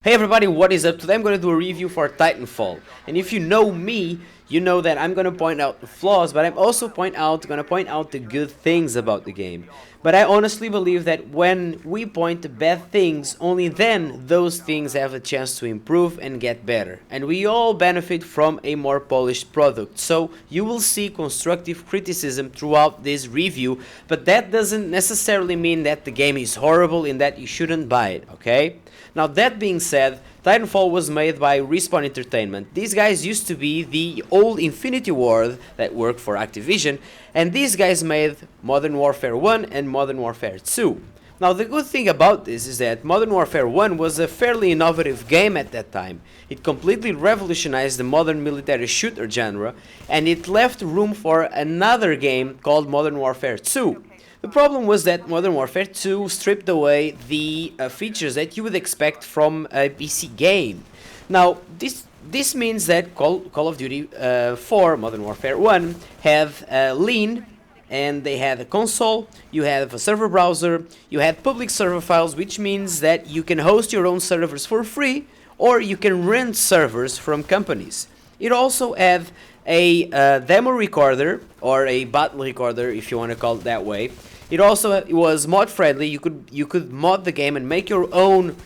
Hey everybody, what is up? Today I'm going to do a review for Titanfall. And if you know me, you know that I'm going to point out the flaws, but I'm also going to point out the good things about the game. But I honestly believe that when we point to bad things, only then those things have a chance to improve and get better. And we all benefit from a more polished product. So you will see constructive criticism throughout this review, but that doesn't necessarily mean that the game is horrible and that you shouldn't buy it, okay? Now that being said, Titanfall was made by Respawn Entertainment. These guys used to be the old Infinity Ward that worked for Activision, and these guys made Modern Warfare 1 and Modern Warfare 2. Now the good thing about this is that Modern Warfare 1 was a fairly innovative game at that time. It completely revolutionized the modern military shooter genre, and it left room for another game called Modern Warfare 2. The problem was that Modern Warfare 2 stripped away the features that you would expect from a PC game. Now, this means that Call of Duty 4, Modern Warfare 1, have lean, and they had a console, you have a server browser, you had public server files, which means that you can host your own servers for free, or you can rent servers from companies. It also had a demo recorder, or a battle recorder if you want to call it that way. It also was mod friendly. You could mod the game and make your own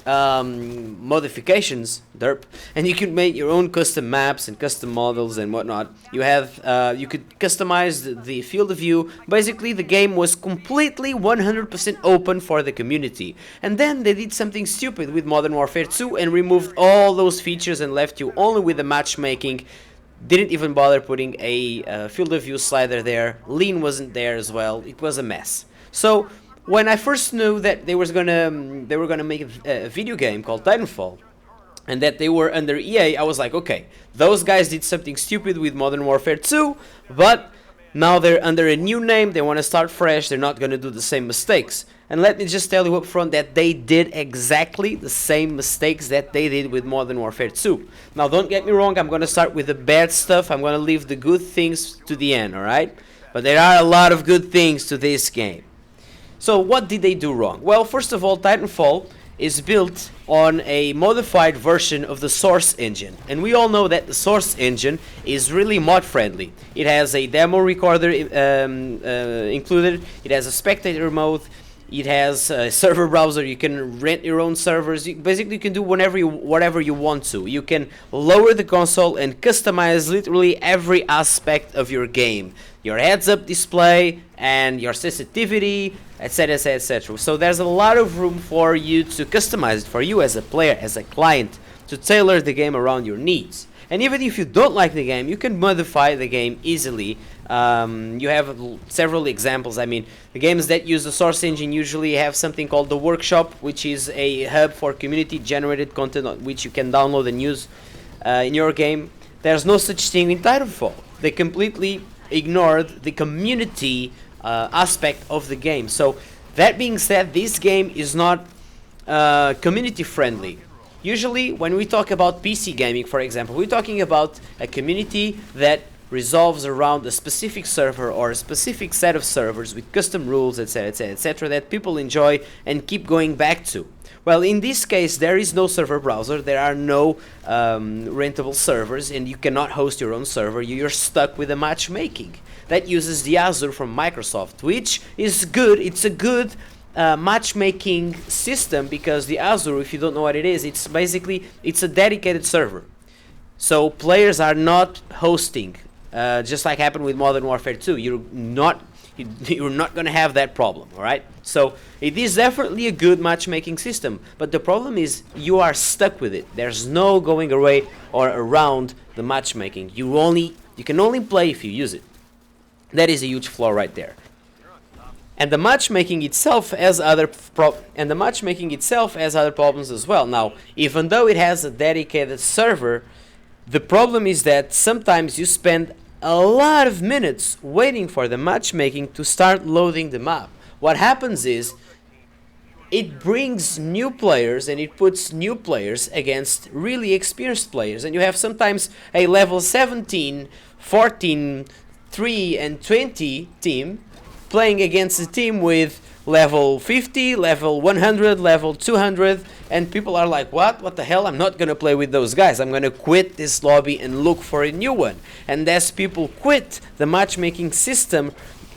modifications, derp, and you could make your own custom maps and custom models and whatnot. You could customize the field of view. Basically, the game was completely 100% open for the community. And then they did something stupid with Modern Warfare 2 and removed all those features and left you only with the matchmaking. Didn't even bother putting a field of view slider there. Lean wasn't there as well. It was a mess. So when I first knew that they were gonna make a video game called Titanfall, and that they were under EA, I was like, okay, those guys did something stupid with Modern Warfare 2, but now they're under a new name. They want to start fresh. They're not gonna do the same mistakes. And let me just tell you up front that they did exactly the same mistakes that they did with Modern Warfare 2. Now don't get me wrong, I'm going to start with the bad stuff. I'm going to leave the good things to the end, alright? But there are a lot of good things to this game. So what did they do wrong? Well, first of all, Titanfall is built on a modified version of the Source engine. And we all know that the Source engine is really mod friendly. It has a demo recorder included. It has a spectator mode. It has a server browser. You can rent your own servers. Basically, you can do whatever you want to. You can lower the console and customize literally every aspect of your game. Your heads-up display and your sensitivity, etc, etc, etc. So there's a lot of room for you to customize it for you as a player, as a client, to tailor the game around your needs. And even if you don't like the game, you can modify the game easily. You have several examples. I mean, the games that use the Source engine usually have something called the Workshop, which is a hub for community-generated content which you can download and use in your game. There's no such thing in Titanfall. They completely ignored the community aspect of the game. So, that being said, this game is not community-friendly. Usually, when we talk about PC gaming, for example, we're talking about a community that resolves around a specific server or a specific set of servers with custom rules, etc, etc, etc, that people enjoy and keep going back to. Well, in this case, there is no server browser, there are no rentable servers, and you cannot host your own server. You're stuck with the matchmaking that uses the Azure from Microsoft, which is good. It's a good matchmaking system, because the Azure, if you don't know what it is, it's basically a dedicated server. So players are not hosting, just like happened with Modern Warfare 2. You're not going to have that problem, all right? So it is definitely a good matchmaking system, but the problem is you are stuck with it. There's no going away or around the matchmaking. You can only play if you use it. That is a huge flaw right there. And the matchmaking itself has other problems as well. Now, even though it has a dedicated server, the problem is that sometimes you spend a lot of minutes waiting for the matchmaking to start loading the map. What happens is it brings new players and it puts new players against really experienced players, and you have sometimes a level 17, 14, 3 and 20 team playing against a team with level 50, level 100, level 200, and people are like, what the hell, I'm not gonna play with those guys, I'm gonna quit this lobby and look for a new one. And as people quit, the matchmaking system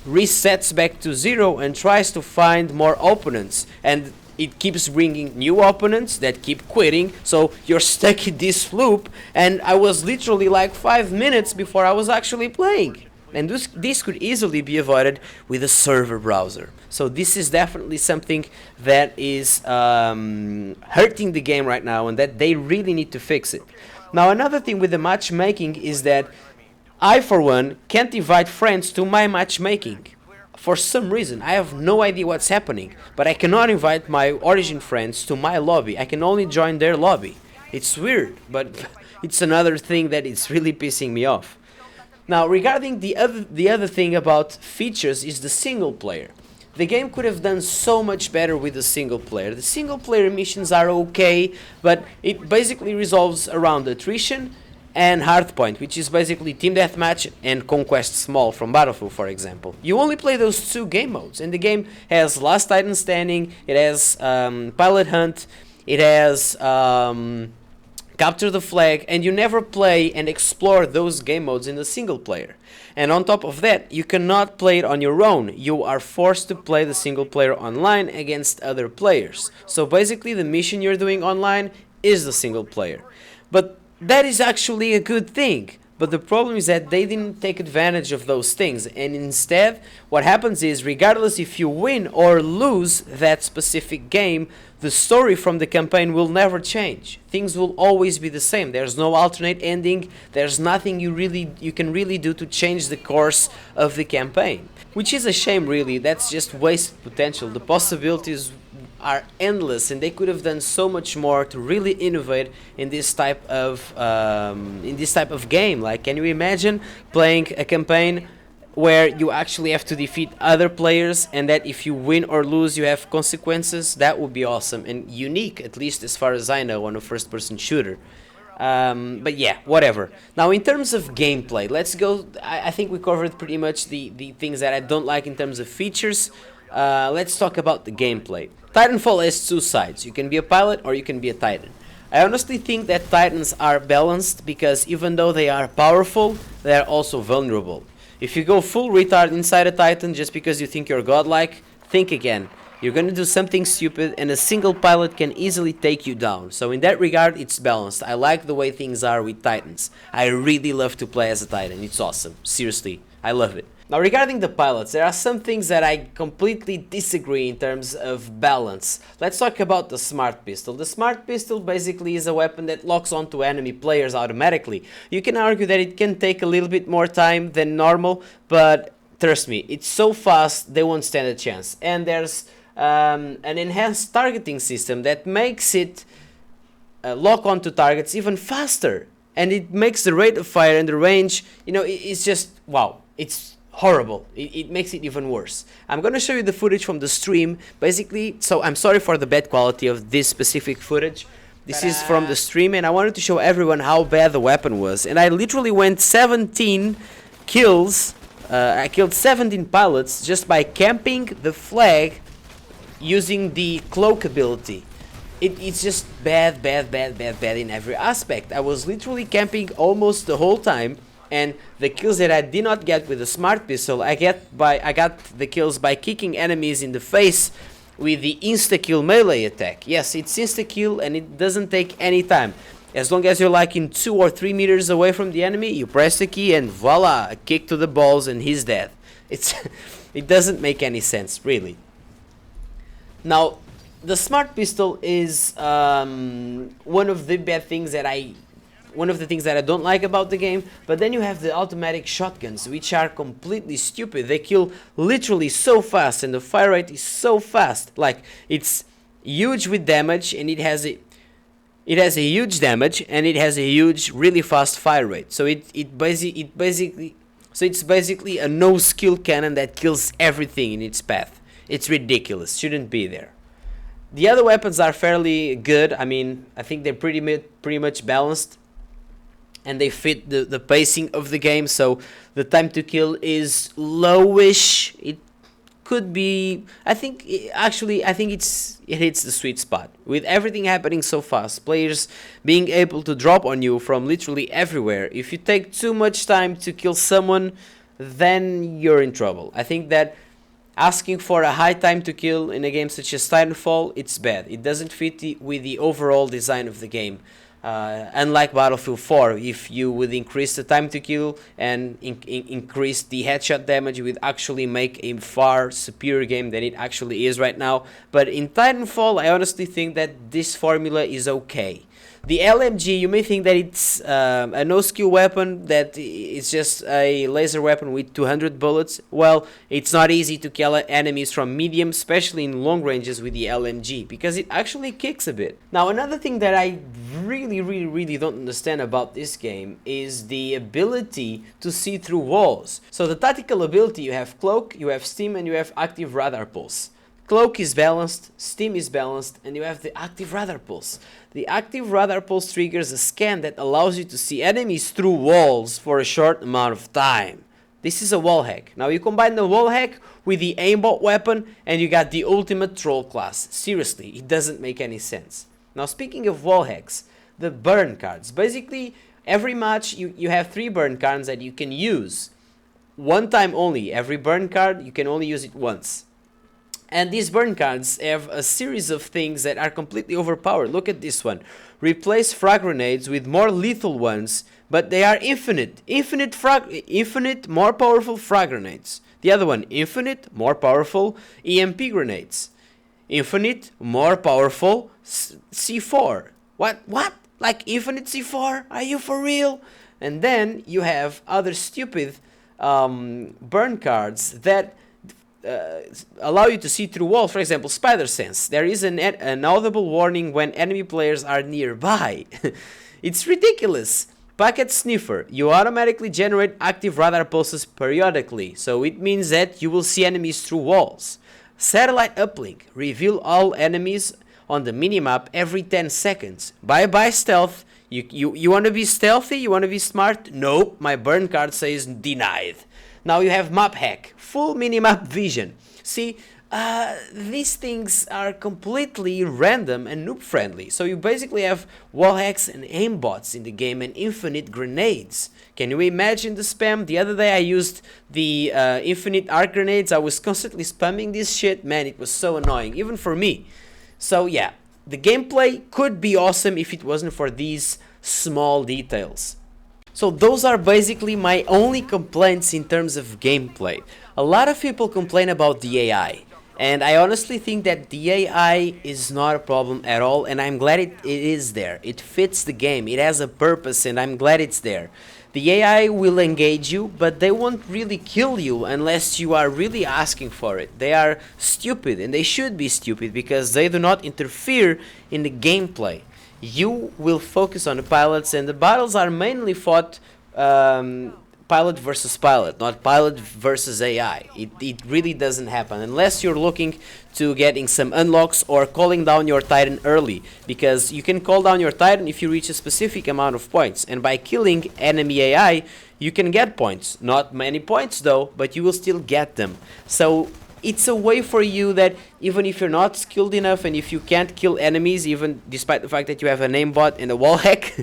resets back to 0 and tries to find more opponents, and it keeps bringing new opponents that keep quitting, so you're stuck in this loop. And I was literally like 5 minutes before I was actually playing. And this could easily be avoided with a server browser. So this is definitely something that is hurting the game right now, and that they really need to fix it. Now, another thing with the matchmaking is that I, for one, can't invite friends to my matchmaking. For some reason, I have no idea what's happening, but I cannot invite my Origin friends to my lobby. I can only join their lobby. It's weird, but it's another thing that is really pissing me off. Now, regarding the other thing about features is the single player. The game could have done so much better with the single player. The single player missions are okay, but it basically resolves around attrition and hardpoint, which is basically team deathmatch and conquest small from Battlefield, for example. You only play those 2 game modes, and the game has Last Titan Standing, it has Pilot Hunt, it has Capture the Flag, and you never play and explore those game modes in the single player. And on top of that, you cannot play it on your own. You are forced to play the single player online against other players. So basically the mission you're doing online is the single player. But that is actually a good thing, but the problem is that they didn't take advantage of those things, and instead what happens is, regardless if you win or lose that specific game, the story from the campaign will never change. Things will always be the same. There's no alternate ending, there's nothing you can really do to change the course of the campaign, which is a shame really. That's just wasted potential. The possibilities are endless, and they could have done so much more to really innovate in this type of game. Like, can you imagine playing a campaign where you actually have to defeat other players, and that if you win or lose you have consequences? That would be awesome and unique, at least as far as I know, on a first-person shooter. But yeah, whatever. Now, in terms of gameplay, let's go. I think we covered pretty much the things that I don't like in terms of features. Let's talk about the gameplay. Titanfall has 2 sides. You can be a pilot or you can be a Titan. I honestly think that Titans are balanced, because even though they are powerful, they are also vulnerable. If you go full retard inside a Titan just because you think you're godlike, think again. You're gonna do something stupid, and a single pilot can easily take you down. So in that regard, it's balanced. I like the way things are with Titans. I really love to play as a Titan. It's awesome. Seriously, I love it. Now, regarding the pilots, there are some things that I completely disagree in terms of balance. Let's talk about the Smart Pistol. The Smart Pistol basically is a weapon that locks onto enemy players automatically. You can argue that it can take a little bit more time than normal, but trust me, it's so fast they won't stand a chance. And there's an enhanced targeting system that makes it lock onto targets even faster. And it makes the rate of fire and the range, you know, it's just, wow, it's horrible. It makes it even worse. I'm gonna show you the footage from the stream, basically. So I'm sorry for the bad quality of this specific footage. This is from the stream, and I wanted to show everyone how bad the weapon was. And I literally went 17 kills. I killed 17 pilots just by camping the flag using the cloak ability. It's just bad in every aspect. I was literally camping almost the whole time, and the kills that I did not get with the Smart Pistol, I got the kills by kicking enemies in the face with the insta-kill melee attack. Yes, it's insta-kill and it doesn't take any time. As long as you're like in 2 or 3 meters away from the enemy, you press the key and voila, a kick to the balls and he's dead. It doesn't make any sense, really. Now, the Smart Pistol is one of the things that I don't like about the game. But then you have the automatic shotguns, which are completely stupid. They kill literally so fast, and the fire rate is so fast. Like, it's huge with damage, and it has a huge damage, and it has a huge, really fast fire rate. So it's basically a no skill cannon that kills everything in its path. It's ridiculous. Shouldn't be there. The other weapons are fairly good. I mean, I think they're pretty much balanced, and they fit the pacing of the game. So the time to kill is lowish. It could be, I think, actually, I think it hits the sweet spot. With everything happening so fast, players being able to drop on you from literally everywhere, if you take too much time to kill someone, then you're in trouble. I think that asking for a high time to kill in a game such as Titanfall, it's bad. It doesn't fit with the overall design of the game. Unlike Battlefield 4, if you would increase the time to kill and increase the headshot damage, you would actually make a far superior game than it actually is right now. But in Titanfall, I honestly think that this formula is okay. The LMG, you may think that it's a no-skill weapon, that it's just a laser weapon with 200 bullets. Well, it's not easy to kill enemies from medium, especially in long ranges with the LMG, because it actually kicks a bit. Now, another thing that I really don't understand about this game is the ability to see through walls. So the tactical ability, you have Cloak, you have Steam, and you have Active Radar Pulse. Cloak is balanced, Steam is balanced, and you have the Active Radar Pulse. The Active Radar Pulse triggers a scan that allows you to see enemies through walls for a short amount of time. This is a wall hack. Now you combine the wall hack with the aimbot weapon and you got the ultimate troll class. Seriously, it doesn't make any sense. Now speaking of wall hacks, the burn cards. Basically, every match you have 3 burn cards that you can use one time only. Every burn card, you can only use it once. And these burn cards have a series of things that are completely overpowered. Look at this one. Replace frag grenades with more lethal ones, but they are infinite. Infinite, more powerful frag grenades. The other one, infinite, more powerful EMP grenades. Infinite, more powerful C4. What? Like infinite C4? Are you for real? And then you have other stupid burn cards that allow you to see through walls. For example, Spider Sense. There is an audible warning when enemy players are nearby. It's ridiculous. Packet Sniffer. You automatically generate active radar pulses periodically, so it means that you will see enemies through walls. Satellite Uplink. Reveal all enemies on the minimap every 10 seconds. Bye stealth. You want to be stealthy? You want to be smart? Nope, my burn card says denied. Now you have map hack, full minimap vision. See, these things are completely random and noob friendly. So you basically have wall hacks and aimbots in the game and infinite grenades. Can you imagine the spam? The other day I used the infinite arc grenades. I was constantly spamming this shit. Man, it was so annoying, even for me. So yeah, the gameplay could be awesome if it wasn't for these small details. So those are basically my only complaints in terms of gameplay. A lot of people complain about the AI, and I honestly think that the AI is not a problem at all, and I'm glad it is there. It fits the game, it has a purpose, and I'm glad it's there. The AI will engage you, but they won't really kill you unless you are really asking for it. They are stupid, and they should be stupid because they do not interfere in the gameplay. You will focus on the pilots, and the battles are mainly fought pilot versus pilot, not pilot versus AI. It really doesn't happen unless you're looking to getting some unlocks or calling down your Titan early, because you can call down your Titan if you reach a specific amount of points, and by killing enemy AI you can get points. Not many points though, but you will still get them. So it's a way for you that even if you're not skilled enough and if you can't kill enemies, even despite the fact that you have an aimbot and a wall hack,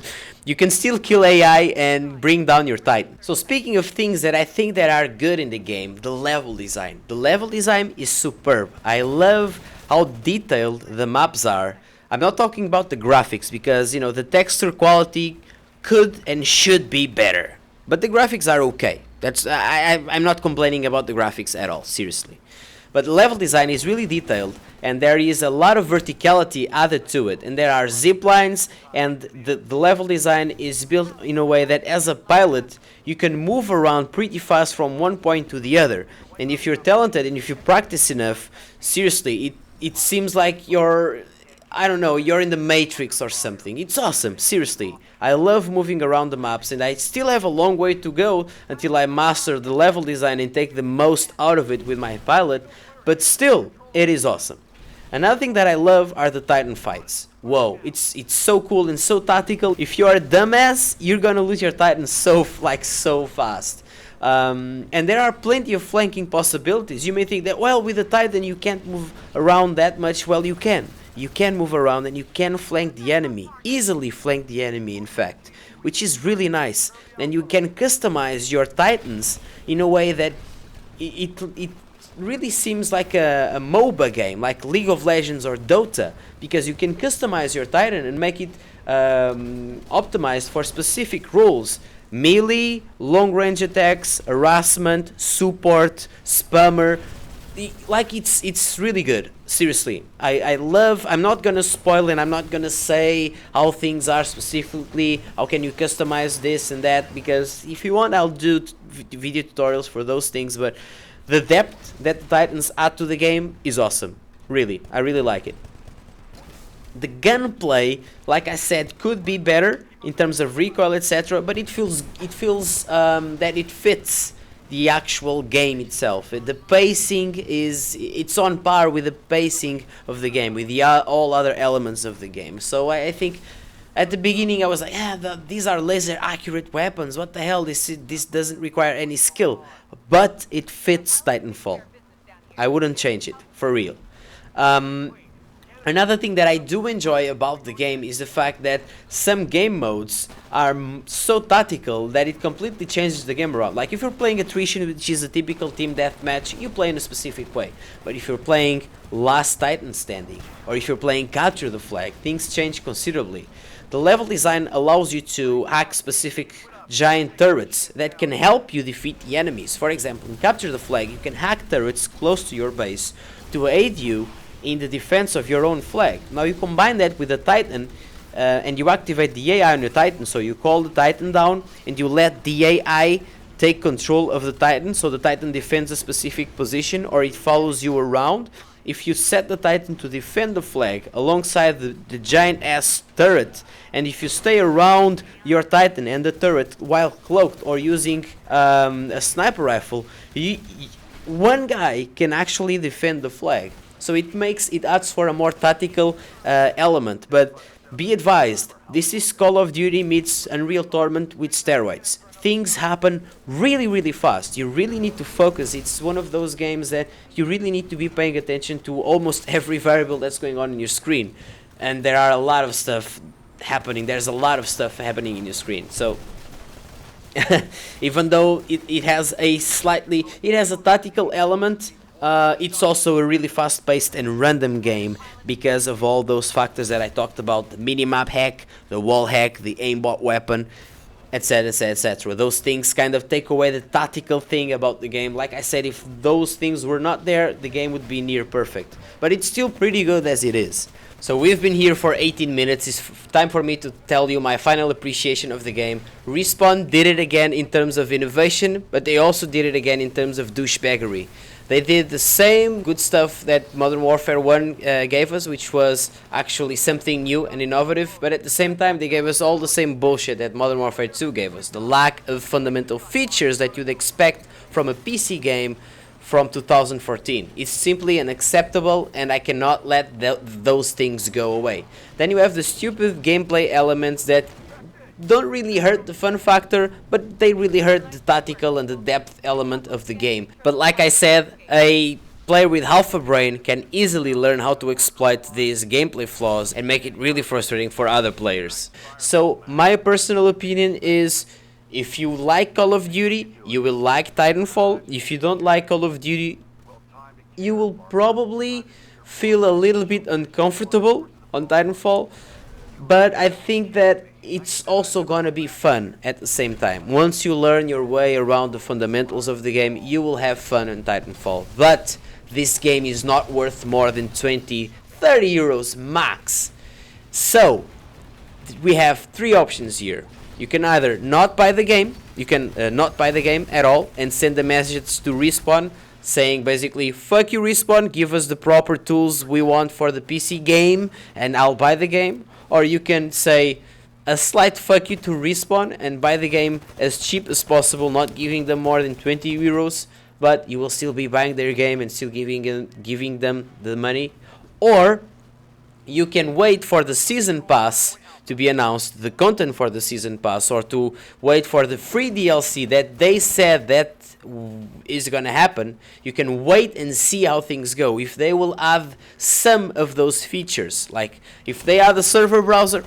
you can still kill AI and bring down your Titan. So speaking of things that I think that are good in the game, the level design. The level design is superb. I love how detailed the maps are. I'm not talking about the graphics because, you know, the texture quality could and should be better. But the graphics are okay. I'm not complaining about the graphics at all, seriously. But the level design is really detailed, and there is a lot of verticality added to it, and there are zip lines, and the level design is built in a way that as a pilot you can move around pretty fast from one point to the other. And if you're talented and if you practice enough, seriously, it seems like you're, I don't know, you're in the Matrix or something. It's awesome, seriously. I love moving around the maps, and I still have a long way to go until I master the level design and take the most out of it with my pilot, but still, it is awesome. Another thing that I love are the Titan fights. Whoa, it's so cool and so tactical. If you are a dumbass, you're gonna lose your Titan so fast. And there are plenty of flanking possibilities. You may think that, well, with the Titan you can't move around that much. Well, you can. You can move around and you can flank the enemy, easily flank the enemy in fact, which is really nice. And you can customize your Titans in a way that it really seems like a MOBA game, like League of Legends or Dota, because you can customize your Titan and make it optimized for specific roles. Melee, long range attacks, harassment, support, spammer. Like it's really good. Seriously, I'm not gonna spoil and I'm not gonna say how things are specifically, how can you customize this and that, because if you want I'll do video tutorials for those things, but the depth that the Titans add to the game is awesome. Really, I really like it. The gunplay, like I said, could be better in terms of recoil, etc., but it feels that it fits the actual game itself. The pacing it's on par with the pacing of the game, with the all other elements of the game. So I think at the beginning I was like, these are laser accurate weapons, what the hell, this doesn't require any skill. But it fits Titanfall. I wouldn't change it, for real. Another thing that I do enjoy about the game is the fact that some game modes are so tactical that it completely changes the game around. Like if you're playing Attrition, which is a typical team deathmatch, you play in a specific way. But if you're playing Last Titan Standing, or if you're playing Capture the Flag, things change considerably. The level design allows you to hack specific giant turrets that can help you defeat the enemies. For example, in Capture the Flag, you can hack turrets close to your base to aid you in the defense of your own flag. Now you combine that with the Titan and you activate the AI on your Titan, so you call the Titan down and you let the AI take control of the Titan, so the Titan defends a specific position or it follows you around. If you set the Titan to defend the flag alongside the giant ass turret, and if you stay around your Titan and the turret while cloaked or using a sniper rifle, one guy can actually defend the flag. So it adds for a more tactical element. But be advised, this is Call of Duty meets Unreal Tournament with steroids. Things happen really fast. You really need to focus. It's one of those games that you really need to be paying attention to almost every variable that's going on in your screen. And there are a lot of stuff happening. There's a lot of stuff happening in your screen. So even though it has a tactical element, it's also a really fast-paced and random game because of all those factors that I talked about: the minimap hack, the wall hack, the aimbot weapon, etc, etc. Those things kind of take away the tactical thing about the game. Like I said, if those things were not there, the game would be near perfect. But it's still pretty good as it is. So we've been here for 18 minutes. It's time for me to tell you my final appreciation of the game. Respawn did it again in terms of innovation, but they also did it again in terms of douchebaggery. They did the same good stuff that Modern Warfare 1 gave us, which was actually something new and innovative, but at the same time they gave us all the same bullshit that Modern Warfare 2 gave us. The lack of fundamental features that you'd expect from a PC game from 2014. It's simply unacceptable, and I cannot let those things go away. Then you have the stupid gameplay elements that don't really hurt the fun factor, but they really hurt the tactical and the depth element of the game. But like I said, a player with half a brain can easily learn how to exploit these gameplay flaws and make it really frustrating for other players. So my personal opinion is, if you like Call of Duty, you will like Titanfall. If you don't like Call of Duty, you will probably feel a little bit uncomfortable on Titanfall. But I think that it's also gonna be fun at the same time. Once you learn your way around the fundamentals of the game, you will have fun in Titanfall. But this game is not worth more than 20, 30 euros max. So we have three options here. You can either not buy the game, not buy the game at all and send a message to Respawn saying basically, fuck you Respawn, give us the proper tools we want for the PC game and I'll buy the game. Or you can say a slight fuck you to Respawn and buy the game as cheap as possible, not giving them more than 20 euros, but you will still be buying their game and still giving them the money. Or you can wait for the season pass to be announced the content for the season pass, or to wait for the free DLC that they said that is gonna happen, you can wait and see how things go. If they will add some of those features, like if they add a server browser,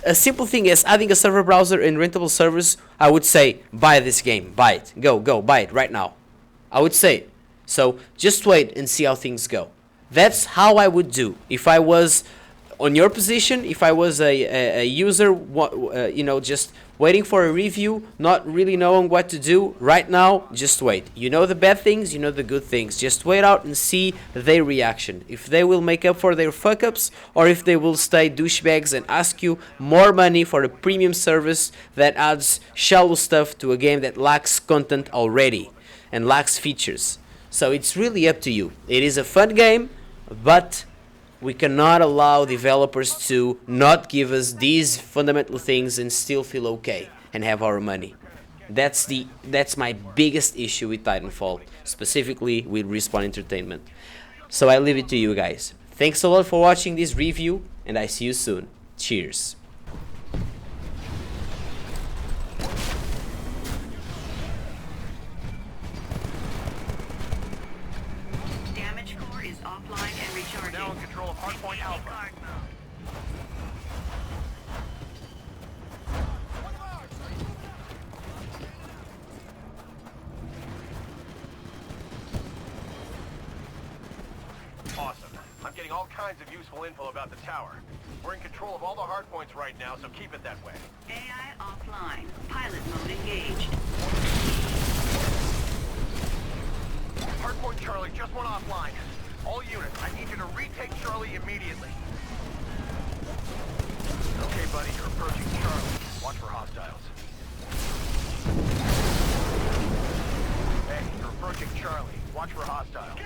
a simple thing is adding a server browser in rentable servers, I would say buy this game, buy it, go buy it right now. I would say it. So just wait and see how things go. That's how I would do if I was on your position. If I was a user, you know, just waiting for a review, not really knowing what to do right now, just wait. You know the bad things, you know the good things. Just wait out and see their reaction. If they will make up for their fuck-ups, or if they will stay douchebags and ask you more money for a premium service that adds shallow stuff to a game that lacks content already and lacks features. So it's really up to you. It is a fun game, but we cannot allow developers to not give us these fundamental things and still feel okay and have our money. That's my biggest issue with Titanfall, specifically with Respawn Entertainment. So I leave it to you guys. Thanks a lot for watching this review, and I see you soon. Cheers. Now in control of Hardpoint Alpha. Awesome. I'm getting all kinds of useful info about the tower. We're in control of all the hardpoints right now, so keep it that way. AI offline. Pilot mode engaged. Hardpoint Charlie just went offline. All units, I need you to retake Charlie immediately. Okay, buddy, you're approaching Charlie. Watch for hostiles. Hey, you're approaching Charlie. Watch for hostiles.